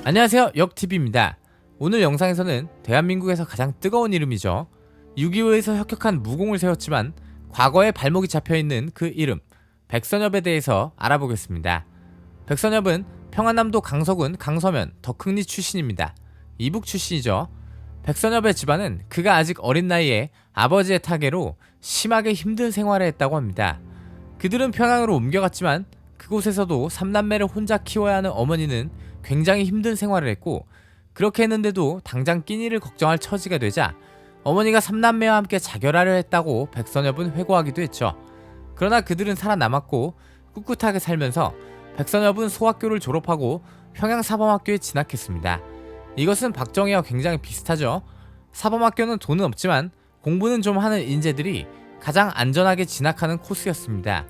안녕하세요, 역TV입니다. 오늘 영상에서는 대한민국에서 가장 뜨거운 이름이죠. 6.25에서 혁혁한 무공을 세웠지만 과거에 발목이 잡혀있는 그 이름 백선엽에 대해서 알아보겠습니다. 백선엽은 평안남도 강서군 강서면 덕흥리 출신입니다. 이북 출신이죠. 백선엽의 집안은 그가 아직 어린 나이에 아버지의 타계로 심하게 힘든 생활을 했다고 합니다. 그들은 평양으로 옮겨갔지만 그곳에서도 3남매를 혼자 키워야 하는 어머니는 굉장히 힘든 생활을 했고, 그렇게 했는데도 당장 끼니를 걱정할 처지가 되자 어머니가 3남매와 함께 자결하려 했다고 백선엽은 회고하기도 했죠. 그러나 그들은 살아남았고 꿋꿋하게 살면서 백선엽은 소학교를 졸업하고 평양사범학교에 진학했습니다. 이것은 박정희와 굉장히 비슷하죠. 사범학교는 돈은 없지만 공부는 좀 하는 인재들이 가장 안전하게 진학하는 코스였습니다.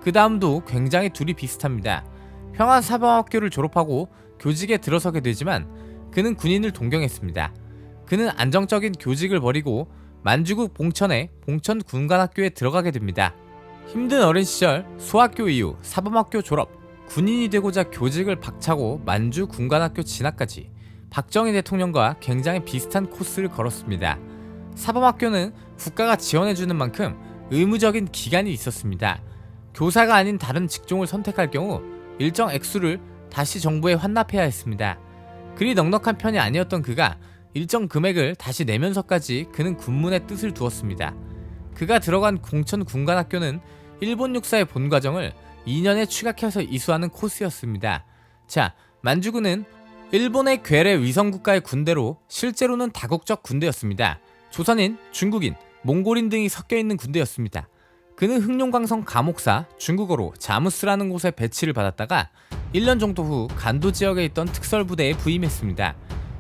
그 다음도 굉장히 둘이 비슷합니다. 평안사범학교를 졸업하고 교직에 들어서게 되지만 그는 군인을 동경했습니다. 그는 안정적인 교직을 버리고 만주국 봉천의 봉천군관학교에 들어가게 됩니다. 힘든 어린 시절 소학교 이후 사범학교 졸업, 군인이 되고자 교직을 박차고 만주군관학교 진학까지 박정희 대통령과 굉장히 비슷한 코스를 걸었습니다. 사범학교는 국가가 지원해주는 만큼 의무적인 기간이 있었습니다. 교사가 아닌 다른 직종을 선택할 경우 일정 액수를 다시 정부에 환납해야 했습니다. 그리 넉넉한 편이 아니었던 그가 일정 금액을 다시 내면서까지 그는 군문의 뜻을 두었습니다. 그가 들어간 공천군관학교는 일본 육사의 본과정을 2년에 추각해서 이수하는 코스였습니다. 자, 만주군은 일본의 괴뢰 위성국가의 군대로 실제로는 다국적 군대였습니다. 조선인, 중국인, 몽골인 등이 섞여있는 군대였습니다. 그는 흑룡강성 감옥사, 중국어로 자무스라는 곳에 배치를 받았다가 1년 정도 후 간도 지역에 있던 특설부대에 부임했습니다.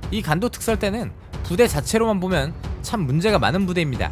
이 간도 특설대는 부대 자체로만 보면 참 문제가 많은 부대입니다.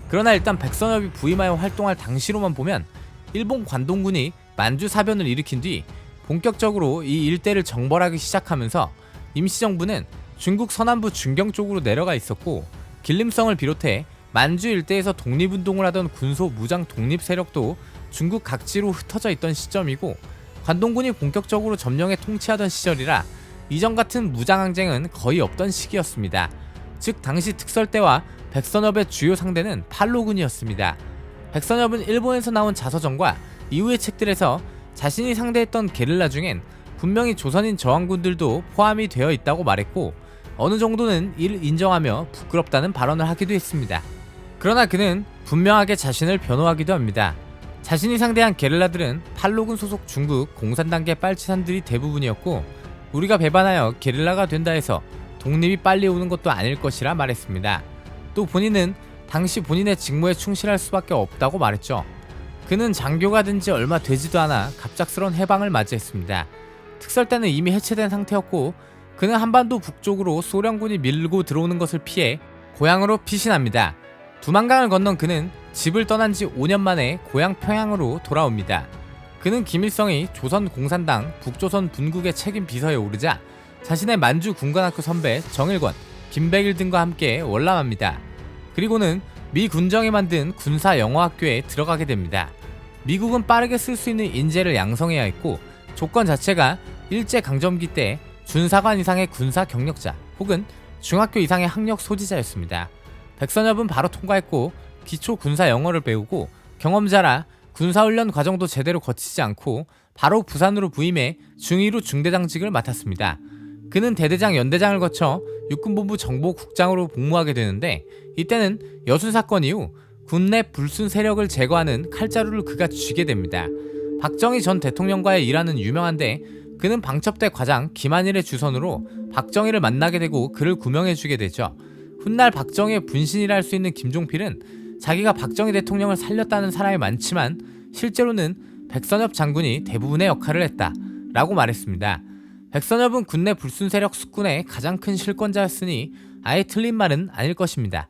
그러나 일단 백선엽이 부임하여 활동할 당시로만 보면 일본 관동군이 만주 사변을 일으킨 뒤 본격적으로 이 일대를 정벌하기 시작하면서 임시정부는 중국 서남부 준경 쪽으로 내려가 있었고, 길림성을 비롯해 만주 일대에서 독립운동을 하던 군소 무장 독립 세력도 중국 각지로 흩어져 있던 시점이고, 관동군이 본격적으로 점령해 통치하던 시절이라 이전 같은 무장항쟁은 거의 없던 시기였습니다. 즉 당시 특설대와 백선엽의 주요 상대는 팔로군이었습니다. 백선엽은 일본에서 나온 자서전과 이후의 책들에서 자신이 상대했던 게릴라 중엔 분명히 조선인 저항군들도 포함이 되어 있다고 말했고, 어느 정도는 이를 인정하며 부끄럽다는 발언을 하기도 했습니다. 그러나 그는 분명하게 자신을 변호하기도 합니다. 자신이 상대한 게릴라들은 팔로군 소속 중국 공산당계 빨치산들이 대부분이었고, 우리가 배반하여 게릴라가 된다 해서 독립이 빨리 오는 것도 아닐 것이라 말했습니다. 또 본인은 당시 본인의 직무에 충실할 수밖에 없다고 말했죠. 그는 장교가 된 지 얼마 되지도 않아 갑작스런 해방을 맞이했습니다. 특설대는 이미 해체된 상태였고, 그는 한반도 북쪽으로 소련군이 밀고 들어오는 것을 피해 고향으로 피신합니다. 두만강을 건넌 그는 집을 떠난 지 5년 만에 고향 평양으로 돌아옵니다. 그는 김일성이 조선 공산당 북조선 분국의 책임 비서에 오르자 자신의 만주 군관학교 선배 정일권, 김백일 등과 함께 월남합니다. 그리고는 미 군정이 만든 군사영어학교에 들어가게 됩니다. 미국은 빠르게 쓸 수 있는 인재를 양성해야 했고, 조건 자체가 일제강점기 때 준사관 이상의 군사 경력자 혹은 중학교 이상의 학력 소지자였습니다. 백선엽은 바로 통과했고 기초 군사 영어를 배우고 경험자라 군사훈련 과정도 제대로 거치지 않고 바로 부산으로 부임해 중위로 중대장직을 맡았습니다. 그는 대대장 연대장을 거쳐 육군본부 정보국장으로 복무하게 되는데, 이때는 여순 사건 이후 군내 불순 세력을 제거하는 칼자루를 그가 쥐게 됩니다. 박정희 전 대통령과의 일화는 유명한데, 그는 방첩대 과장 김한일의 주선으로 박정희를 만나게 되고 그를 구명해주게 되죠. 훗날 박정희의 분신이라 할 수 있는 김종필은 자기가 박정희 대통령을 살렸다는 사람이 많지만 실제로는 백선엽 장군이 대부분의 역할을 했다 라고 말했습니다. 백선엽은 군내 불순 세력 숙군의 가장 큰 실권자였으니 아예 틀린 말은 아닐 것입니다.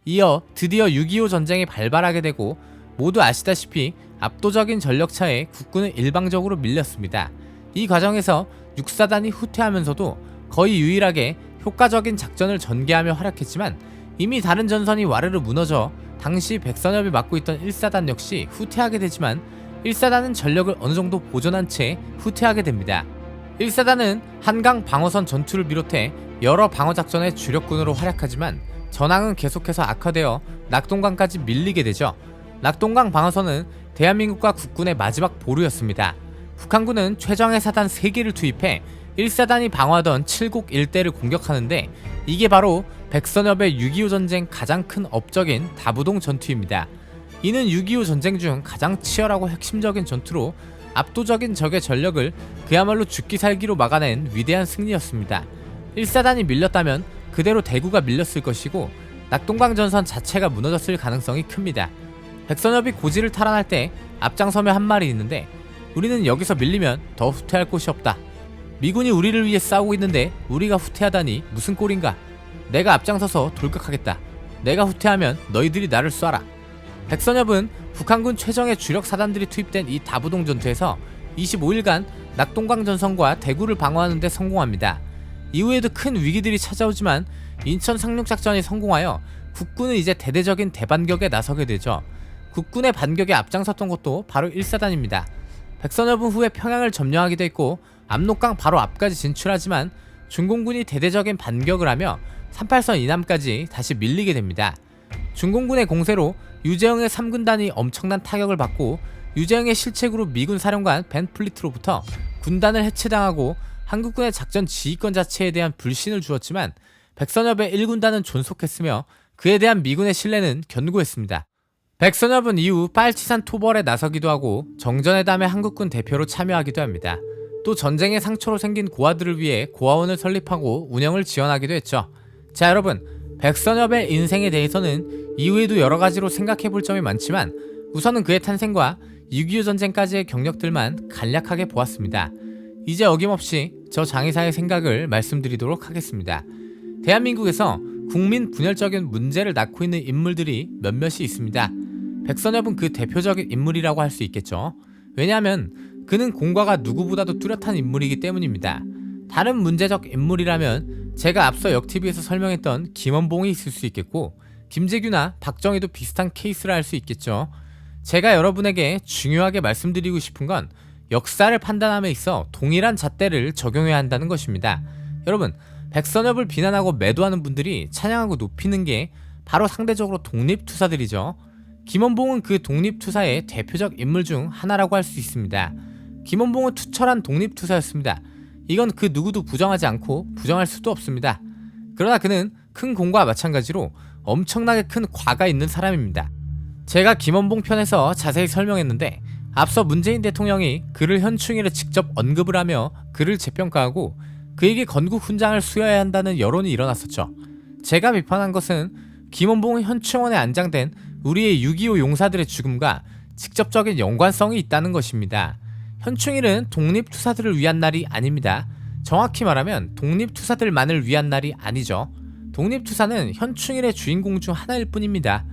이어 드디어 6.25 전쟁이 발발하게 되고, 모두 아시다시피 압도적인 전력차에 국군은 일방적으로 밀렸습니다. 이 과정에서 육사단이 후퇴하면서도 거의 유일하게 효과적인 작전을 전개하며 활약했지만, 이미 다른 전선이 와르르 무너져 당시 백선엽이 맡고 있던 1사단 역시 후퇴하게 되지만 1사단은 전력을 어느 정도 보존한 채 후퇴하게 됩니다. 1사단은 한강 방어선 전투를 비롯해 여러 방어작전의 주력군으로 활약하지만 전황은 계속해서 악화되어 낙동강까지 밀리게 되죠. 낙동강 방어선은 대한민국과 국군의 마지막 보루였습니다. 북한군은 최정예 사단 3개를 투입해 1사단이 방어하던 칠곡 일대를 공격하는데 이게 바로 백선엽의 6.25 전쟁 가장 큰 업적인 다부동 전투입니다. 이는 6.25 전쟁 중 가장 치열하고 핵심적인 전투로 압도적인 적의 전력을 그야말로 죽기 살기로 막아낸 위대한 승리였습니다. 1사단이 밀렸다면 그대로 대구가 밀렸을 것이고 낙동강 전선 자체가 무너졌을 가능성이 큽니다. 백선엽이 고지를 탈환할 때 앞장서며 한 말이 있는데 우리는 여기서 밀리면 더 후퇴할 곳이 없다. 미군이 우리를 위해 싸우고 있는데 우리가 후퇴하다니 무슨 꼴인가. 내가 앞장서서 돌격하겠다. 내가 후퇴하면 너희들이 나를 쏴라. 백선엽은 북한군 최정예 주력 사단들이 투입된 이 다부동 전투에서 25일간 낙동강 전선과 대구를 방어하는 데 성공합니다. 이후에도 큰 위기들이 찾아오지만 인천 상륙작전이 성공하여 국군은 이제 대대적인 대반격에 나서게 되죠. 국군의 반격에 앞장섰던 것도 바로 1사단입니다. 백선엽은 후에 평양을 점령하기도 했고 압록강 바로 앞까지 진출하지만 중공군이 대대적인 반격을 하며 38선 이남까지 다시 밀리게 됩니다. 중공군의 공세로 유재영의 3군단이 엄청난 타격을 받고 유재영의 실책으로 미군 사령관 벤 플리트로부터 군단을 해체당하고 한국군의 작전 지휘권 자체에 대한 불신을 주었지만 백선엽의 1군단은 존속했으며 그에 대한 미군의 신뢰는 견고했습니다. 백선엽은 이후 빨치산 토벌에 나서기도 하고 정전회담의 한국군 대표로 참여하기도 합니다. 또 전쟁의 상처로 생긴 고아들을 위해 고아원을 설립하고 운영을 지원하기도 했죠. 자, 여러분, 백선엽의 인생에 대해서는 이후에도 여러가지로 생각해볼 점이 많지만 우선은 그의 탄생과 6.25 전쟁까지의 경력들만 간략하게 보았습니다. 이제 어김없이 저 장의사의 생각을 말씀드리도록 하겠습니다. 대한민국에서 국민 분열적인 문제를 낳고 있는 인물들이 몇몇이 있습니다. 백선엽은 그 대표적인 인물이라고 할 수 있겠죠. 왜냐하면 그는 공과가 누구보다도 뚜렷한 인물이기 때문입니다. 다른 문제적 인물이라면 제가 앞서 역TV에서 설명했던 김원봉이 있을 수 있겠고 김재규나 박정희도 비슷한 케이스라 할 수 있겠죠. 제가 여러분에게 중요하게 말씀드리고 싶은 건 역사를 판단함에 있어 동일한 잣대를 적용해야 한다는 것입니다. 여러분, 백선엽을 비난하고 매도하는 분들이 찬양하고 높이는 게 바로 상대적으로 독립투사들이죠. 김원봉은 그 독립투사의 대표적 인물 중 하나라고 할 수 있습니다. 김원봉은 투철한 독립투사였습니다. 이건 그 누구도 부정하지 않고 부정할 수도 없습니다. 그러나 그는 큰 공과 마찬가지로 엄청나게 큰 과가 있는 사람입니다. 제가 김원봉 편에서 자세히 설명했는데 앞서 문재인 대통령이 그를 현충일에 직접 언급을 하며 그를 재평가하고 그에게 건국 훈장을 수여해야 한다는 여론이 일어났었죠. 제가 비판한 것은 김원봉 현충원에 안장된 우리의 6.25 용사들의 죽음과 직접적인 연관성이 있다는 것입니다. 현충일은 독립투사들을 위한 날이 아닙니다. 정확히 말하면 독립투사들만을 위한 날이 아니죠. 독립투사는 현충일의 주인공 중 하나일 뿐입니다.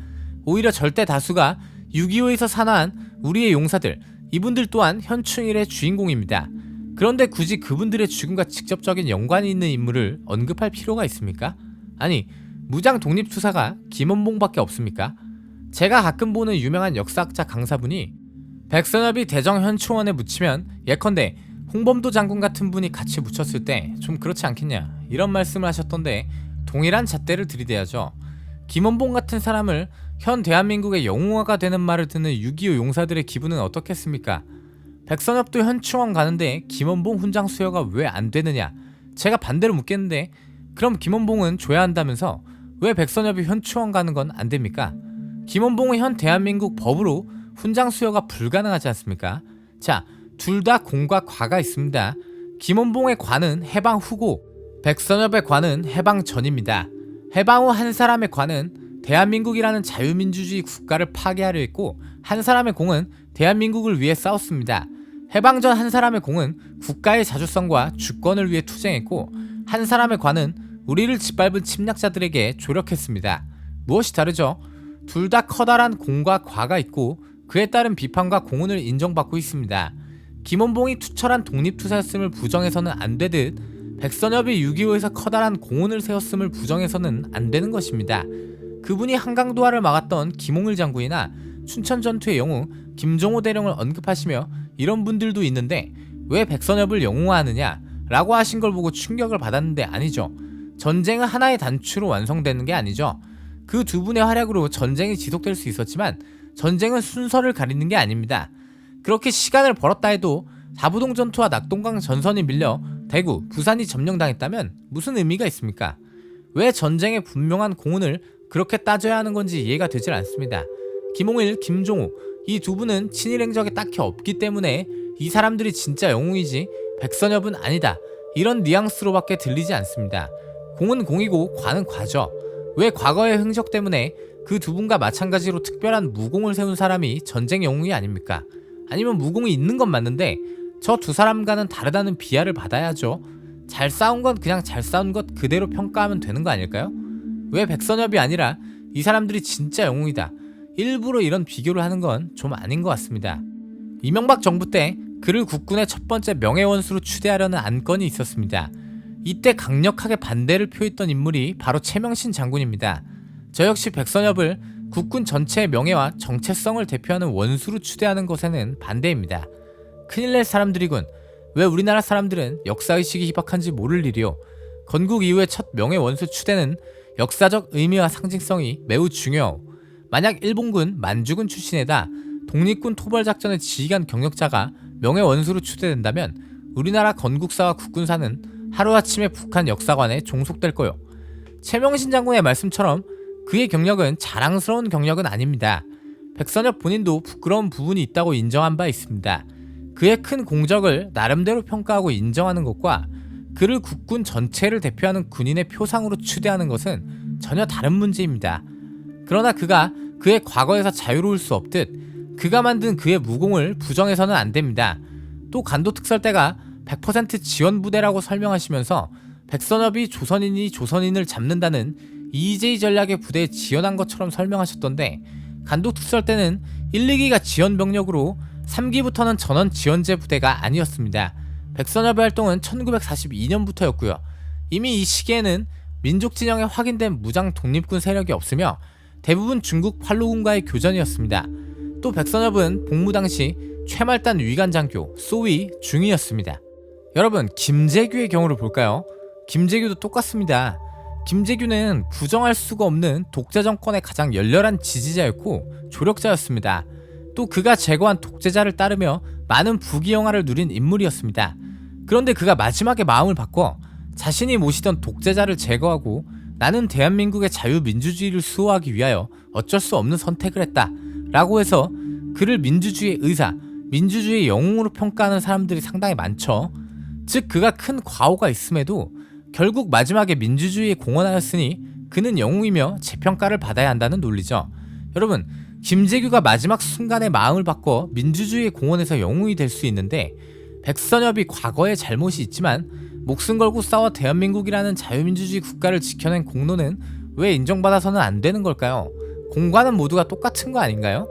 오히려 절대 다수가 6.25에서 산화한 우리의 용사들, 이분들 또한 현충일의 주인공입니다. 그런데 굳이 그분들의 죽음과 직접적인 연관이 있는 인물을 언급할 필요가 있습니까? 아니, 무장 독립투사가 김원봉밖에 없습니까? 제가 가끔 보는 유명한 역사학자 강사분이 백선엽이 대정 현충원에 묻히면 예컨대 홍범도 장군 같은 분이 같이 묻혔을 때 좀 그렇지 않겠냐 이런 말씀을 하셨던데 동일한 잣대를 들이대야죠. 김원봉 같은 사람을 현 대한민국의 영웅화가 되는 말을 듣는 6.25 용사들의 기분은 어떻겠습니까? 백선엽도 현충원 가는데 김원봉 훈장 수여가 왜 안 되느냐? 제가 반대로 묻겠는데 그럼 김원봉은 줘야 한다면서 왜 백선엽이 현충원 가는 건 안 됩니까? 김원봉은 현 대한민국 법으로 훈장 수여가 불가능하지 않습니까? 자, 둘 다 공과 과가 있습니다. 김원봉의 과는 해방 후고 백선엽의 과는 해방 전입니다. 해방 후 한 사람의 과는 대한민국이라는 자유민주주의 국가를 파괴하려 했고 한 사람의 공은 대한민국을 위해 싸웠습니다. 해방 전 한 사람의 공은 국가의 자주성과 주권을 위해 투쟁했고 한 사람의 과는 우리를 짓밟은 침략자들에게 조력했습니다. 무엇이 다르죠? 둘 다 커다란 공과 과가 있고 그에 따른 비판과 공훈을 인정받고 있습니다. 김원봉이 투철한 독립투사였음을 부정해서는 안 되듯 백선엽이 6.25에서 커다란 공훈을 세웠음을 부정해서는 안 되는 것입니다. 그분이 한강도하를 막았던 김홍일 장군이나 춘천전투의 영웅 김종호 대령을 언급하시며 이런 분들도 있는데 왜 백선엽을 영웅화하느냐? 라고 하신 걸 보고 충격을 받았는데 아니죠. 전쟁은 하나의 단추로 완성되는 게 아니죠. 그 두 분의 활약으로 전쟁이 지속될 수 있었지만 전쟁은 순서를 가리는 게 아닙니다. 그렇게 시간을 벌었다 해도 다부동 전투와 낙동강 전선이 밀려 대구, 부산이 점령당했다면 무슨 의미가 있습니까? 왜 전쟁의 분명한 공헌을 그렇게 따져야 하는 건지 이해가 되질 않습니다. 김홍일, 김종우 이 두 분은 친일 행적이 딱히 없기 때문에 이 사람들이 진짜 영웅이지 백선엽은 아니다 이런 뉘앙스로밖에 들리지 않습니다. 공은 공이고 과는 과죠. 왜 과거의 행적 때문에 그 두 분과 마찬가지로 특별한 무공을 세운 사람이 전쟁 영웅이 아닙니까? 아니면 무공이 있는 건 맞는데 저 두 사람과는 다르다는 비하를 받아야죠. 잘 싸운 건 그냥 잘 싸운 것 그대로 평가하면 되는 거 아닐까요? 왜 백선엽이 아니라 이 사람들이 진짜 영웅이다 일부러 이런 비교를 하는 건 좀 아닌 것 같습니다. 이명박 정부 때 그를 국군의 첫 번째 명예원수로 추대하려는 안건이 있었습니다. 이때 강력하게 반대를 표했던 인물이 바로 최명신 장군입니다. 저 역시 백선엽을 국군 전체의 명예와 정체성을 대표하는 원수로 추대하는 것에는 반대입니다. 큰일 낼 사람들이군. 왜 우리나라 사람들은 역사의식이 희박한지 모를 일이요. 건국 이후의 첫 명예원수 추대는 역사적 의미와 상징성이 매우 중요하오. 만약 일본군 만주군 출신에다 독립군 토벌작전에 지휘한 경력자가 명예원수로 추대된다면 우리나라 건국사와 국군사는 하루아침에 북한 역사관에 종속될 거요. 최명신 장군의 말씀처럼 그의 경력은 자랑스러운 경력은 아닙니다. 백선엽 본인도 부끄러운 부분이 있다고 인정한 바 있습니다. 그의 큰 공적을 나름대로 평가하고 인정하는 것과 그를 국군 전체를 대표하는 군인의 표상으로 추대하는 것은 전혀 다른 문제입니다. 그러나 그가 그의 과거에서 자유로울 수 없듯 그가 만든 그의 무공을 부정해서는 안 됩니다. 또 간도특설대가 100% 지원부대라고 설명하시면서 백선엽이 조선인이 조선인을 잡는다는 EJ 전략의 부대에 지원한 것처럼 설명하셨던데 간도특설대는 1, 2기가 지원병력으로 3기부터는 전원 지원제 부대가 아니었습니다. 백선엽의 활동은 1942년부터였고요. 이미 이 시기에는 민족 진영에 확인된 무장 독립군 세력이 없으며 대부분 중국 팔로군과의 교전이었습니다. 또 백선엽은 복무 당시 최말단 위관장교 소위 중위였습니다. 여러분 김재규의 경우를 볼까요? 김재규도 똑같습니다. 김재규는 부정할 수가 없는 독재 정권의 가장 열렬한 지지자였고 조력자였습니다. 또 그가 제거한 독재자를 따르며 많은 부귀영화를 누린 인물이었습니다. 그런데 그가 마지막에 마음을 바꿔 자신이 모시던 독재자를 제거하고 나는 대한민국의 자유민주주의를 수호하기 위하여 어쩔 수 없는 선택을 했다 라고 해서 그를 민주주의의 의사, 민주주의의 영웅으로 평가하는 사람들이 상당히 많죠. 즉 그가 큰 과오가 있음에도 결국 마지막에 민주주의에 공헌하였으니 그는 영웅이며 재평가를 받아야 한다는 논리죠. 여러분 김재규가 마지막 순간에 마음을 바꿔 민주주의에 공헌해서 영웅이 될 수 있는데 백선엽이 과거에 잘못이 있지만 목숨 걸고 싸워 대한민국이라는 자유민주주의 국가를 지켜낸 공로는 왜 인정받아서는 안 되는 걸까요? 공과는 모두가 똑같은 거 아닌가요?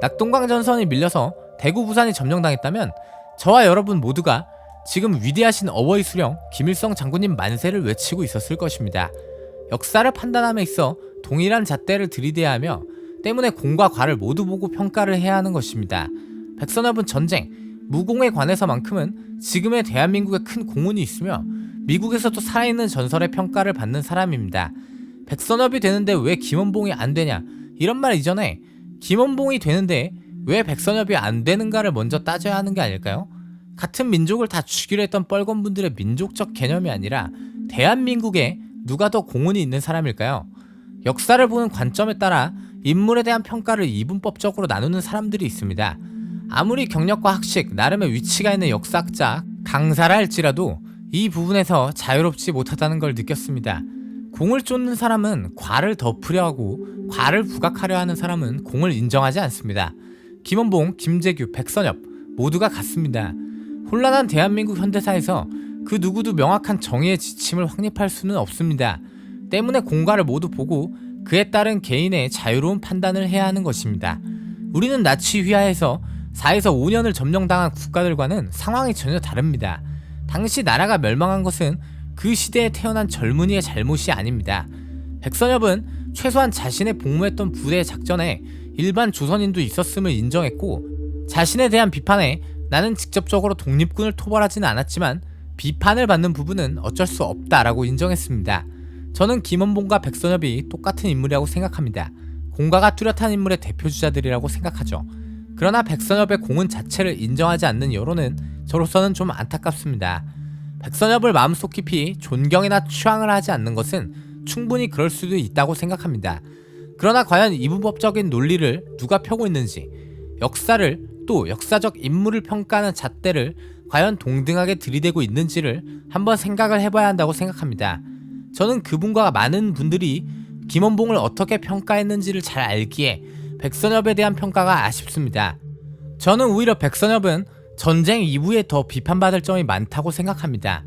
낙동강 전선이 밀려서 대구 부산이 점령당했다면 저와 여러분 모두가 지금 위대하신 어버이 수령 김일성 장군님 만세를 외치고 있었을 것입니다. 역사를 판단함에 있어 동일한 잣대를 들이대야 하며 때문에 공과 과를 모두 보고 평가를 해야 하는 것입니다. 백선엽은 전쟁, 무공에 관해서만큼은 지금의 대한민국에 큰 공헌이 있으며 미국에서도 살아있는 전설의 평가를 받는 사람입니다. 백선엽이 되는데 왜 김원봉이 안 되냐 이런 말 이전에 김원봉이 되는데 왜 백선엽이 안 되는가를 먼저 따져야 하는 게 아닐까요? 같은 민족을 다 죽이려 했던 뻘건분들의 민족적 개념이 아니라 대한민국에 누가 더 공헌이 있는 사람일까요? 역사를 보는 관점에 따라 인물에 대한 평가를 이분법적으로 나누는 사람들이 있습니다. 아무리 경력과 학식, 나름의 위치가 있는 역사학자, 강사라 할지라도 이 부분에서 자유롭지 못하다는 걸 느꼈습니다. 공을 쫓는 사람은 과를 덮으려 하고 과를 부각하려 하는 사람은 공을 인정하지 않습니다. 김원봉, 김재규, 백선엽 모두가 같습니다. 혼란한 대한민국 현대사에서 그 누구도 명확한 정의의 지침을 확립할 수는 없습니다. 때문에 공과를 모두 보고 그에 따른 개인의 자유로운 판단을 해야 하는 것입니다. 우리는 나치 휘하에서 4에서 5년을 점령당한 국가들과는 상황이 전혀 다릅니다. 당시 나라가 멸망한 것은 그 시대에 태어난 젊은이의 잘못이 아닙니다. 백선엽은 최소한 자신의 복무했던 부대의 작전에 일반 조선인도 있었음을 인정했고 자신에 대한 비판에 나는 직접적으로 독립군을 토벌하지는 않았지만 비판을 받는 부분은 어쩔 수 없다라고 인정했습니다. 저는 김원봉과 백선엽이 똑같은 인물이라고 생각합니다. 공과가 뚜렷한 인물의 대표주자들이라고 생각하죠. 그러나 백선엽의 공은 자체를 인정하지 않는 여론은 저로서는 좀 안타깝습니다. 백선엽을 마음속 깊이 존경이나 추앙을 하지 않는 것은 충분히 그럴 수도 있다고 생각합니다. 그러나 과연 이분법적인 논리를 누가 펴고 있는지, 역사를 또 역사적 인물을 평가하는 잣대를 과연 동등하게 들이대고 있는지를 한번 생각을 해봐야 한다고 생각합니다. 저는 그분과 많은 분들이 김원봉을 어떻게 평가했는지를 잘 알기에 백선엽에 대한 평가가 아쉽습니다. 저는 오히려 백선엽은 전쟁 이후에 더 비판받을 점이 많다고 생각합니다.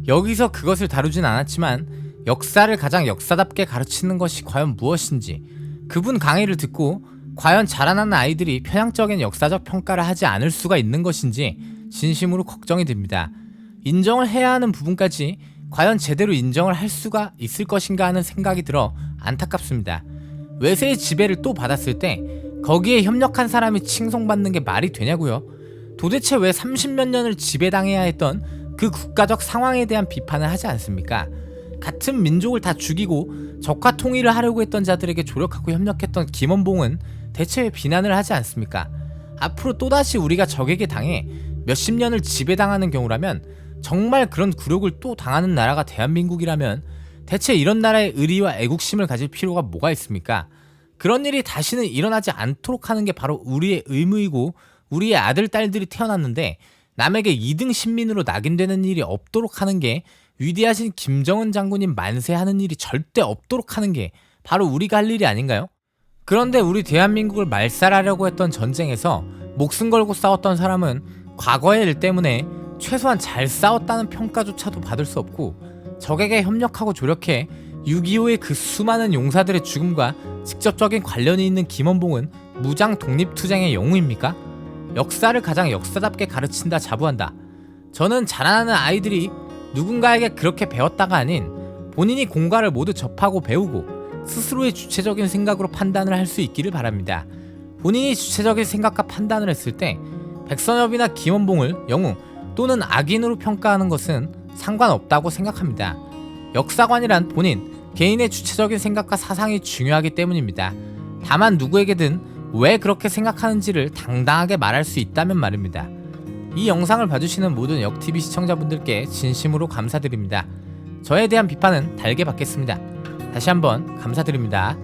여기서 그것을 다루진 않았지만 역사를 가장 역사답게 가르치는 것이 과연 무엇인지, 그분 강의를 듣고 과연 자라나는 아이들이 편향적인 역사적 평가를 하지 않을 수가 있는 것인지 진심으로 걱정이 됩니다. 인정을 해야 하는 부분까지 과연 제대로 인정을 할 수가 있을 것인가 하는 생각이 들어 안타깝습니다. 외세의 지배를 또 받았을 때 거기에 협력한 사람이 칭송받는 게 말이 되냐고요? 도대체 왜 30몇 년을 지배당해야 했던 그 국가적 상황에 대한 비판을 하지 않습니까? 같은 민족을 다 죽이고 적화 통일을 하려고 했던 자들에게 조력하고 협력했던 김원봉은 대체 왜 비난을 하지 않습니까? 앞으로 또다시 우리가 적에게 당해 몇십 년을 지배당하는 경우라면, 정말 그런 굴욕을 또 당하는 나라가 대한민국이라면 대체 이런 나라의 의리와 애국심을 가질 필요가 뭐가 있습니까? 그런 일이 다시는 일어나지 않도록 하는 게 바로 우리의 의무이고, 우리의 아들, 딸들이 태어났는데 남에게 2등 신민으로 낙인되는 일이 없도록 하는 게, 위대하신 김정은 장군님 만세하는 일이 절대 없도록 하는 게 바로 우리가 할 일이 아닌가요? 그런데 우리 대한민국을 말살하려고 했던 전쟁에서 목숨 걸고 싸웠던 사람은 과거의 일 때문에 최소한 잘 싸웠다는 평가조차도 받을 수 없고, 적에게 협력하고 조력해 6.25의 그 수많은 용사들의 죽음과 직접적인 관련이 있는 김원봉은 무장 독립투쟁의 영웅입니까? 역사를 가장 역사답게 가르친다 자부한다. 저는 자라나는 아이들이 누군가에게 그렇게 배웠다가 아닌 본인이 공과를 모두 접하고 배우고 스스로의 주체적인 생각으로 판단을 할 수 있기를 바랍니다. 본인이 주체적인 생각과 판단을 했을 때 백선엽이나 김원봉을 영웅 또는 악인으로 평가하는 것은 상관없다고 생각합니다. 역사관이란 본인, 개인의 주체적인 생각과 사상이 중요하기 때문입니다. 다만 누구에게든 왜 그렇게 생각하는지를 당당하게 말할 수 있다면 말입니다. 이 영상을 봐주시는 모든 역TV 시청자분들께 진심으로 감사드립니다. 저에 대한 비판은 달게 받겠습니다. 다시 한번 감사드립니다.